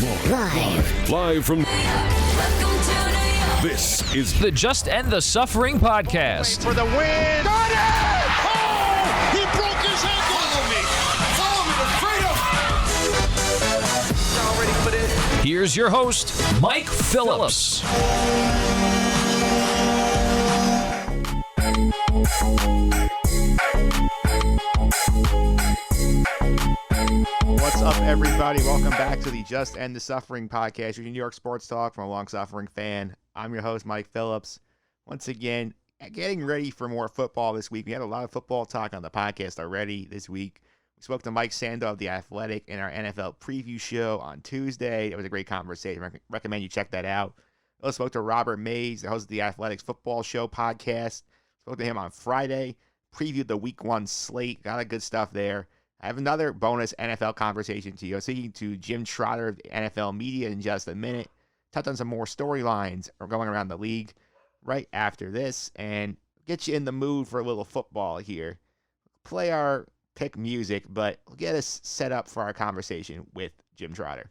Live from... This is the Just End the Suffering podcast. For the win. Got it! Oh! He broke his ankle. Follow me to freedom. Y'all ready for this? Here's your host, Mike Phillips. What's up, everybody? Welcome back to the Just End the Suffering podcast, your New York sports talk from a long-suffering fan. I'm your host, Mike Phillips. Once again, getting ready for more football this week. We had a lot of football talk on the podcast already this week. We spoke to Mike Sando of The Athletic in our NFL preview show on Tuesday. It was a great conversation. I recommend you check that out. I also spoke to Robert Mays, the host of The Athletic's Football Show podcast. Spoke to him on Friday. Previewed the Week 1 slate. Got a good stuff there. I have another bonus NFL conversation to you. I'm speaking to Jim Trotter of the NFL Media in just a minute. Touch on some more storylines going around the league right after this and get you in the mood for a little football here. Play our pick music, but get us set up for our conversation with Jim Trotter.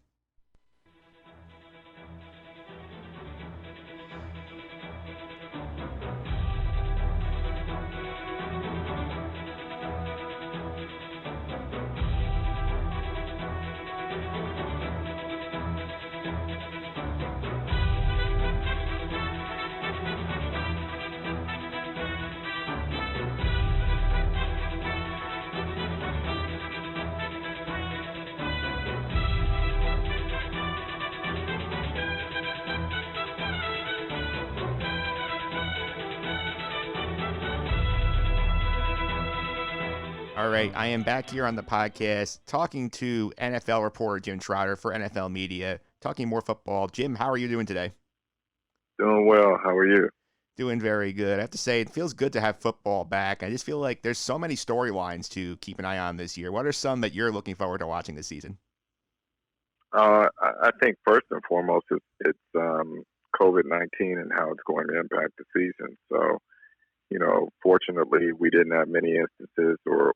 All right, I am back here on the podcast talking to NFL reporter Jim Trotter for NFL Media, talking more football. Jim, how are you doing today? Doing well. How are you? Doing very good. I have to say, it feels good to have football back. I just feel like there's so many storylines to keep an eye on this year. What are some that you're looking forward to watching this season? I think first and foremost, it's COVID-19 and how it's going to impact the season. So, fortunately, we didn't have many instances or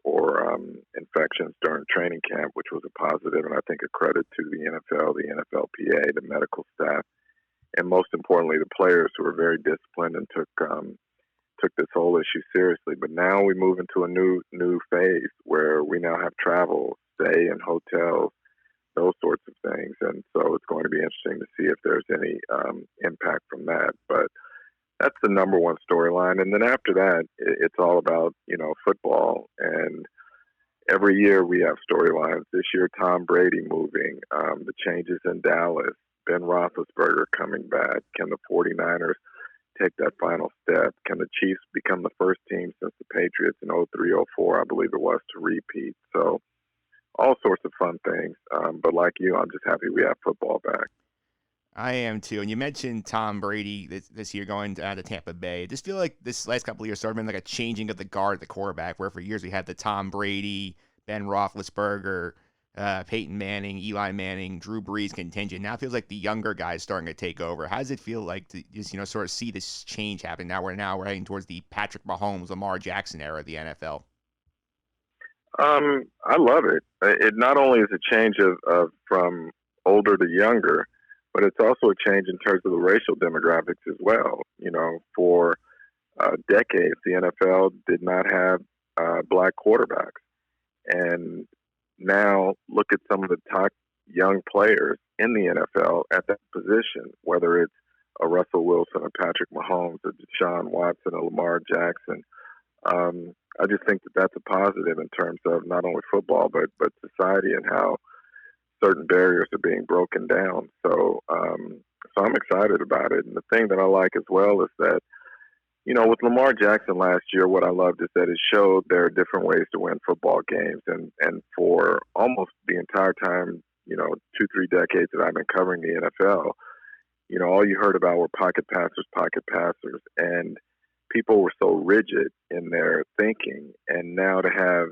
infections during training camp, which was a positive, and I think a credit to the NFL, the NFLPA, the medical staff, and most importantly, the players who were very disciplined and took this whole issue seriously. But now we move into a new phase where we now have travel, stay in hotels, those sorts of things, and so it's going to be interesting to see if there's any impact from that. But that's the number one storyline. And then after that, it's all about, football. And every year we have storylines. This year, Tom Brady moving, the changes in Dallas, Ben Roethlisberger coming back. Can the 49ers take that final step? Can the Chiefs become the first team since the Patriots in 03-04, I believe it was, to repeat? So all sorts of fun things. But like you, I'm just happy we have football back. I am too. And you mentioned Tom Brady this year going to Tampa Bay. I just feel like this last couple of years sort of been like a changing of the guard at the quarterback, where for years we had the Tom Brady, Ben Roethlisberger, Peyton Manning, Eli Manning, Drew Brees contingent. Now it feels like the younger guys starting to take over. How does it feel like to just, sort of see this change happen? Now we're heading towards the Patrick Mahomes, Lamar Jackson era of the NFL. I love it. It not only is a change of from older to younger, but it's also a change in terms of the racial demographics as well. For decades, the NFL did not have black quarterbacks. And now look at some of the top young players in the NFL at that position, whether it's a Russell Wilson, a Patrick Mahomes, a Deshaun Watson, a Lamar Jackson. I just think that that's a positive in terms of not only football, but society and how certain barriers are being broken down. So I'm excited about it. And the thing that I like as well is that, with Lamar Jackson last year, what I loved is that it showed there are different ways to win football games. And for almost the entire time, 2-3 decades that I've been covering the NFL, all you heard about were pocket passers. And people were so rigid in their thinking. And now to have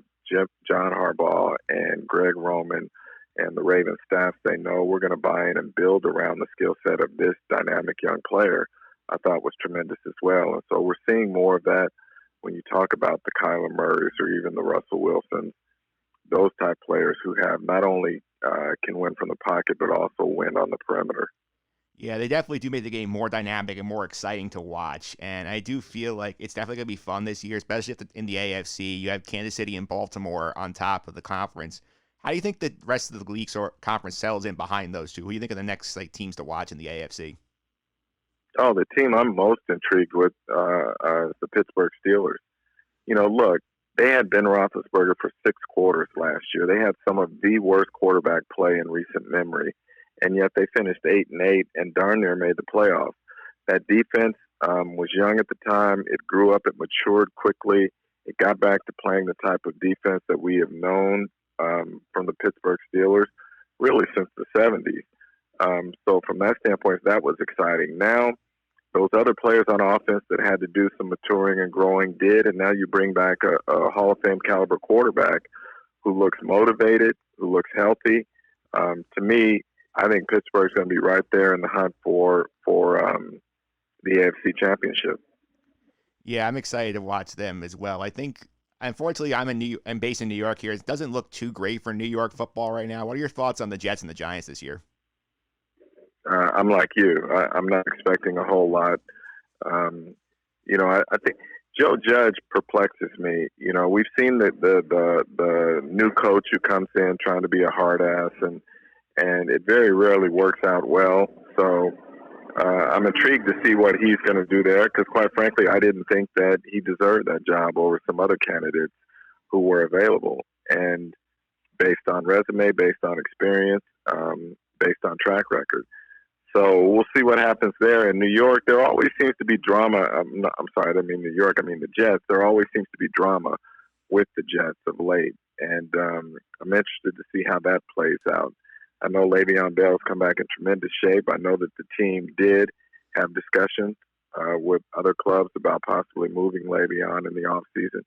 John Harbaugh and Greg Roman and the Ravens staff say, no, we're going to buy in and build around the skill set of this dynamic young player, I thought was tremendous as well. And so we're seeing more of that when you talk about the Kyler Murrays or even the Russell Wilsons, those type players who have not only can win from the pocket, but also win on the perimeter. Yeah, they definitely do make the game more dynamic and more exciting to watch. And I do feel like it's definitely going to be fun this year, especially in the AFC. You have Kansas City and Baltimore on top of the conference. How do you think the rest of the league's or conference settles in behind those two? Who do you think are the next teams to watch in the AFC? Oh, the team I'm most intrigued with is the Pittsburgh Steelers. Look, they had Ben Roethlisberger for 6 quarters last year. They had some of the worst quarterback play in recent memory, and yet they finished 8-8 and darn near made the playoffs. That defense was young at the time. It grew up. It matured quickly. It got back to playing the type of defense that we have known from the Pittsburgh Steelers really since the 70s. So from that standpoint, that was exciting. Now, those other players on offense that had to do some maturing and growing did, and now you bring back a Hall of Fame caliber quarterback who looks motivated, who looks healthy. To me, I think Pittsburgh's going to be right there in the hunt for the AFC Championship. Yeah, I'm excited to watch them as well. I think, unfortunately, I'm based in New York here. It doesn't look too great for New York football right now. What are your thoughts on the Jets and the Giants this year? I'm like you. I'm not expecting a whole lot. I think Joe Judge perplexes me. We've seen the new coach who comes in trying to be a hard ass, and it very rarely works out well. So I'm intrigued to see what he's going to do there, because quite frankly, I didn't think that he deserved that job over some other candidates who were available. And based on resume, based on experience, based on track record. So we'll see what happens there. In New York, there always seems to be drama. I'm sorry, I didn't mean New York. I mean the Jets. There always seems to be drama with the Jets of late. And I'm interested to see how that plays out. I know Le'Veon Bell's come back in tremendous shape. I know that the team did have discussions with other clubs about possibly moving Le'Veon in the offseason.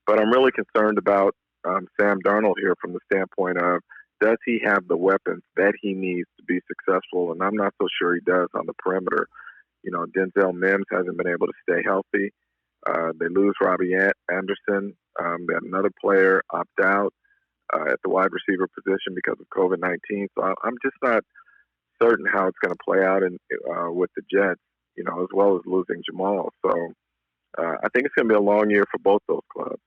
But I'm really concerned about Sam Darnold here from the standpoint of, does he have the weapons that he needs to be successful? And I'm not so sure he does on the perimeter. Denzel Mims hasn't been able to stay healthy. They lose Robbie Anderson. They had another player opt out at the wide receiver position because of COVID-19. So I'm just not certain how it's going to play out with the Jets, as well as losing Jamal. So I think it's going to be a long year for both those clubs.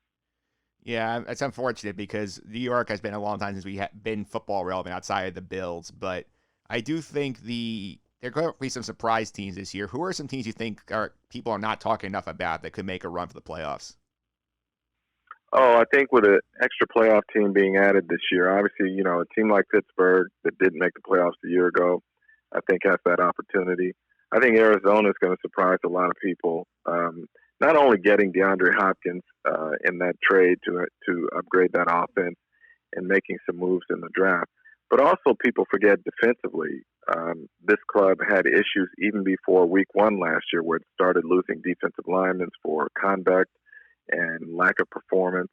Yeah, it's unfortunate because New York has been a long time since we have been football relevant outside of the Bills. But I do think there are going to be some surprise teams this year. Who are some teams you think people are not talking enough about that could make a run for the playoffs? Oh, I think with an extra playoff team being added this year, obviously, a team like Pittsburgh that didn't make the playoffs a year ago, I think has that opportunity. I think Arizona is going to surprise a lot of people. Not only getting DeAndre Hopkins in that trade to upgrade that offense and making some moves in the draft, but also people forget defensively. This club had issues even before week 1 last year, where it started losing defensive linemen for conduct and lack of performance.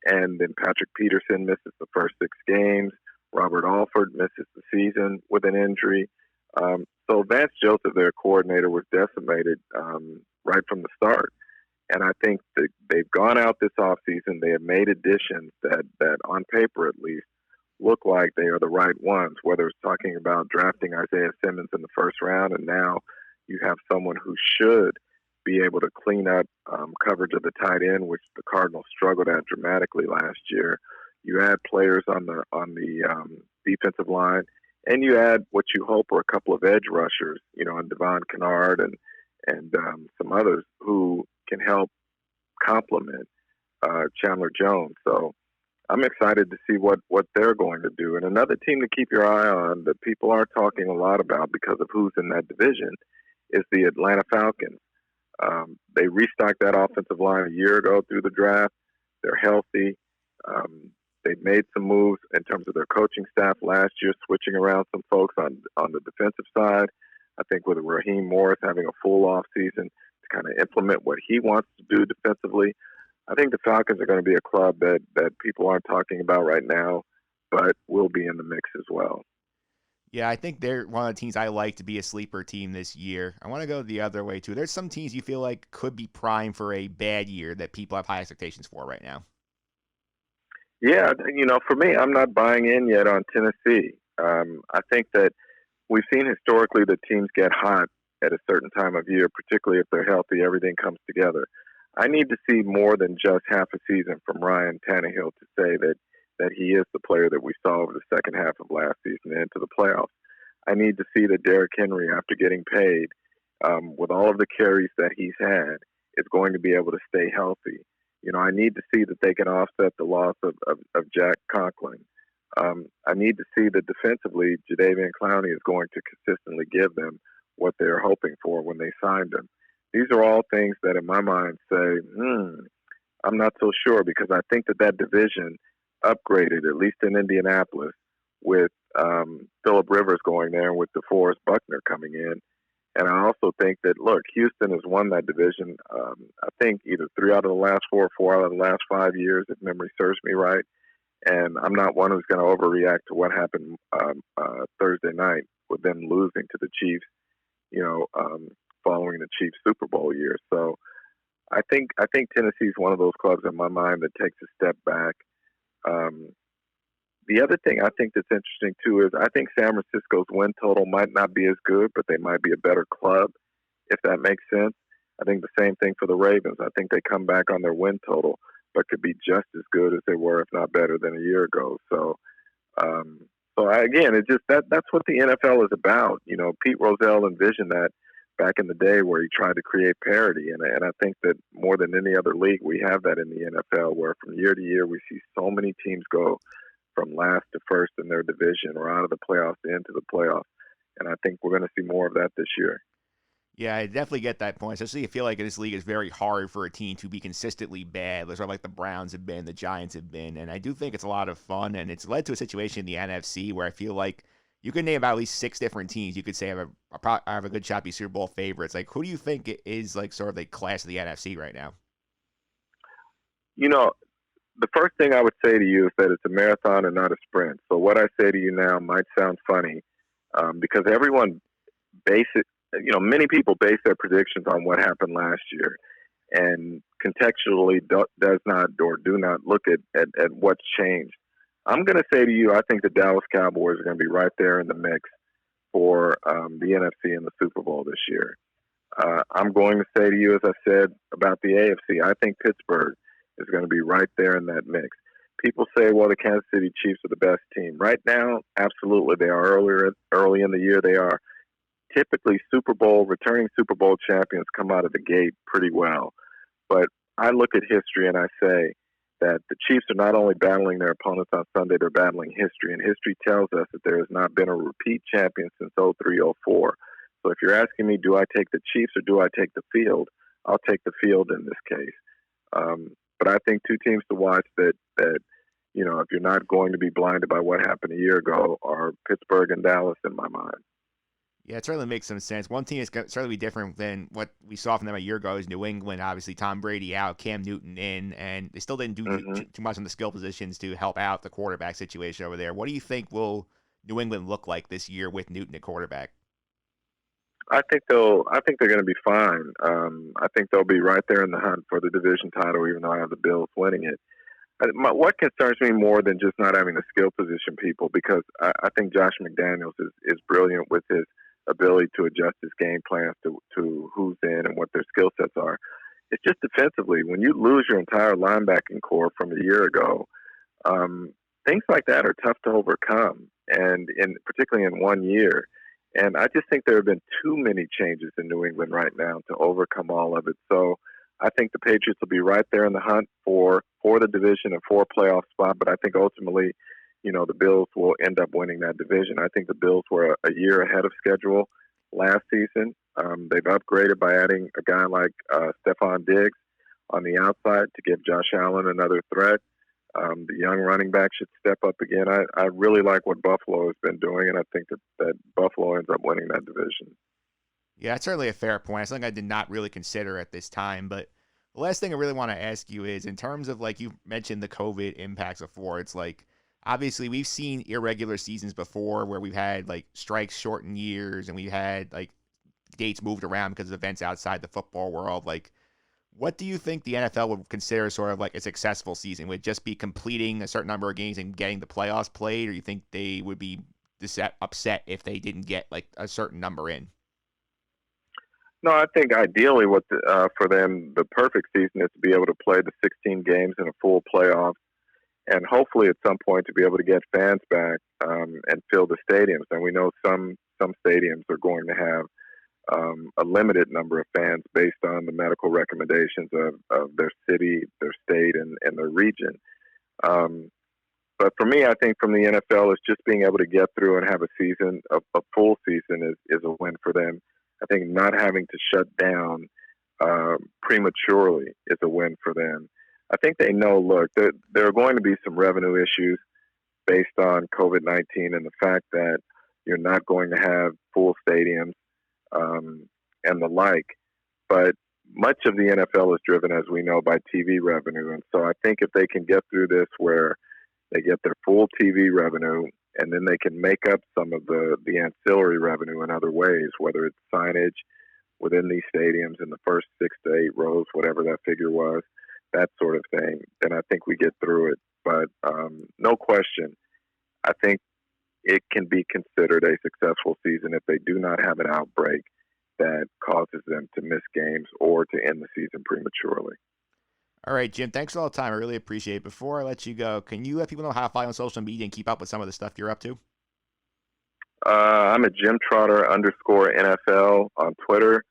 And then Patrick Peterson misses the first 6 games. Robert Alford misses the season with an injury. So Vance Joseph, their coordinator, was decimated right from the start. And I think that they've gone out this offseason. They have made additions that on paper at least, look like they are the right ones, whether it's talking about drafting Isaiah Simmons in the first round, and now you have someone who should be able to clean up coverage of the tight end, which the Cardinals struggled at dramatically last year. You add players on the defensive line, and you add what you hope are a couple of edge rushers, and Devon Kennard and some others who can help complement Chandler Jones. So I'm excited to see what they're going to do. And another team to keep your eye on that people are talking a lot about because of who's in that division is the Atlanta Falcons. They restocked that offensive line a year ago through the draft. They're healthy. They've made some moves in terms of their coaching staff last year, switching around some folks on the defensive side. I think with Raheem Morris having a full offseason to kind of implement what he wants to do defensively, I think the Falcons are going to be a club that people aren't talking about right now, but will be in the mix as well. Yeah, I think they're one of the teams I like to be a sleeper team this year. I want to go the other way, too. There's some teams you feel like could be primed for a bad year that people have high expectations for right now. Yeah, for me, I'm not buying in yet on Tennessee. I think that we've seen historically that teams get hot at a certain time of year, particularly if they're healthy, everything comes together. I need to see more than just half a season from Ryan Tannehill to say that he is the player that we saw over the second half of last season and into the playoffs. I need to see that Derrick Henry, after getting paid, with all of the carries that he's had, is going to be able to stay healthy. I need to see that they can offset the loss of Jack Conklin. I need to see that defensively, Jadeveon Clowney is going to consistently give them what they're hoping for when they signed him. These are all things that, in my mind, say, I'm not so sure, because I think that division upgraded, at least in Indianapolis, with Phillip Rivers going there and with DeForest Buckner coming in. And I also think that, look, Houston has won that division, I think, either 3 out of the last 4 or 4 out of the last 5 years, if memory serves me right. And I'm not one who's going to overreact to what happened Thursday night with them losing to the Chiefs, following the Chiefs Super Bowl year. So I think Tennessee's one of those clubs in my mind that takes a step back. The other thing I think that's interesting too is I think San Francisco's win total might not be as good, but they might be a better club, if that makes sense. I think the same thing for the Ravens. I think they come back on their win total, but could be just as good as they were, if not better, than a year ago. So again, it's just that's what the NFL is about. Pete Rozelle envisioned that back in the day, where he tried to create parity, and I think that more than any other league, we have that in the NFL, where from year to year we see so many teams go from last to first in their division, or out of the playoffs into the playoffs. And I think we're going to see more of that this year. Yeah, I definitely get that point. Especially, I feel like this league is very hard for a team to be consistently bad, sort of like the Browns have been, the Giants have been. And I do think it's a lot of fun, and it's led to a situation in the NFC where I feel like you could name about at least 6 different teams you could say have a good shot to be Super Bowl favorites. Like, who do you think is like sort of the class of the NFC right now? The first thing I would say to you is that it's a marathon and not a sprint. So what I say to you now might sound funny, because everyone many people base their predictions on what happened last year, and contextually does not or do not look at what's changed. I'm going to say to you, I think the Dallas Cowboys are going to be right there in the mix for the NFC and the Super Bowl this year. I'm going to say to you, as I said about the AFC, I think Pittsburgh is going to be right there in that mix. People say, well, the Kansas City Chiefs are the best team. Right now, absolutely, they are. Early in the year, they are. Typically, returning Super Bowl champions come out of the gate pretty well. But I look at history and I say that the Chiefs are not only battling their opponents on Sunday, they're battling history. And history tells us that there has not been a repeat champion since 03-04. So if you're asking me, do I take the Chiefs or do I take the field? I'll take the field in this case. But I think 2 teams to watch that if you're not going to be blinded by what happened a year ago, are Pittsburgh and Dallas in my mind. Yeah, it certainly makes some sense. One team is certainly different than what we saw from them a year ago is New England. Obviously, Tom Brady out, Cam Newton in, and they still didn't do too much on the skill positions to help out the quarterback situation over there. What do you think will New England look like this year with Newton at quarterback? I think they're going to be fine. I think they'll be right there in the hunt for the division title, even though I have the Bills winning it. What concerns me more than just not having the skill position people, because I think Josh McDaniels is brilliant with his ability to adjust his game plans to who's in and what their skill sets are. It's just defensively. When you lose your entire linebacking core from a year ago, things like that are tough to overcome, and particularly in 1 year. And I just think there have been too many changes in New England right now to overcome all of it. So I think the Patriots will be right there in the hunt for the division and for a playoff spot. But I think ultimately, the Bills will end up winning that division. I think the Bills were a year ahead of schedule last season. They've upgraded by adding a guy like Stephon Diggs on the outside to give Josh Allen another threat. The young running back should step up again. I really like what Buffalo has been doing, and I think that Buffalo ends up winning that division. Yeah, that's certainly a fair point. It's something I did not really consider at this time. But the last thing I really want to ask you is, in terms of, like, you mentioned the COVID impacts before, it's like, obviously we've seen irregular seasons before where we've had, like, strikes shortened years and we've had, like, dates moved around because of events outside the football world. Like, What do you think the NFL would consider sort of like a successful season? Would it just be completing a certain number of games and getting the playoffs played, or you think they would be upset if they didn't get like a certain number in? No, I think ideally for them, the perfect season is to be able to play the 16 games in a full playoff, and hopefully at some point to be able to get fans back and fill the stadiums. And we know some stadiums are going to have a limited number of fans based on the medical recommendations of their city, their state, and their region. But for me, I think from the NFL, it's just being able to get through and have a season, a full season is a win for them. I think not having to shut down prematurely is a win for them. I think they know, look, there are going to be some revenue issues based on COVID-19 and the fact that you're not going to have full stadiums and the like. But much of the NFL is driven, as we know, by TV revenue. And so I think if they can get through this where they get their full TV revenue and then they can make up some of the ancillary revenue in other ways, whether it's signage within these stadiums in the first 6 to 8 rows, whatever that figure was, that sort of thing, then I think we get through it. But no question, I think it can be considered a successful season if they do not have an outbreak that causes them to miss games or to end the season prematurely. All right, Jim, thanks for all the time. I really appreciate it. Before I let you go, can you let people know how to follow you on social media and keep up with some of the stuff you're up to? I'm at Jim Trotter _NFL on Twitter,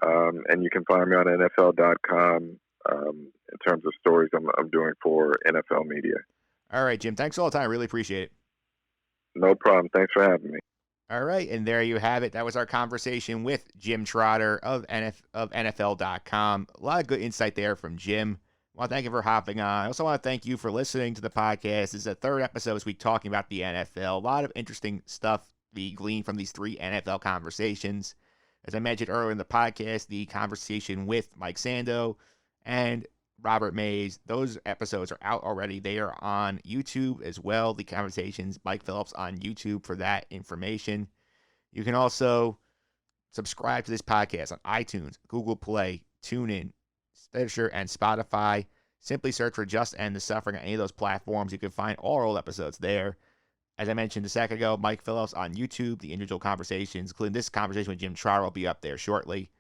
and you can find me on NFL.com in terms of stories I'm doing for NFL media. All right, Jim, thanks all the time. I really appreciate it. No problem. Thanks for having me. All right, and there you have it. That was our conversation with Jim Trotter of NFL.com. A lot of good insight there from Jim. I want to thank you for hopping on. I also want to thank you for listening to the podcast. This is the third episode this week talking about the NFL. A lot of interesting stuff to be gleaned from these 3 NFL conversations. As I mentioned earlier in the podcast, the conversation with Mike Sando and Robert Mays, those episodes are out already. They are on YouTube as well. The conversations, Mike Phillips on YouTube for that information. You can also subscribe to this podcast on iTunes, Google Play, TuneIn, Stitcher, and Spotify. Simply search for Just End the Suffering on any of those platforms. You can find all our old episodes there. As I mentioned a second ago, Mike Phillips on YouTube, the individual conversations, including this conversation with Jim Trotter, will be up there shortly.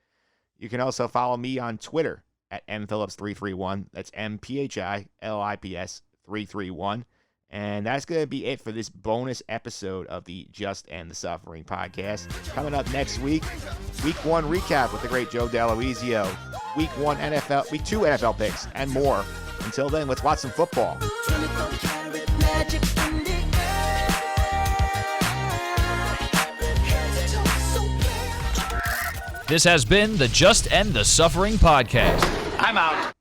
You can also follow me on Twitter at mphillips331. That's MPHILIPS 331. And that's going to be it for this bonus episode of the Just End the Suffering podcast. Coming up next week, Week 1 recap with the great Joe Daloizio, Week 2 NFL picks, and more. Until then, let's watch some football. This has been the Just End the Suffering podcast. I'm out.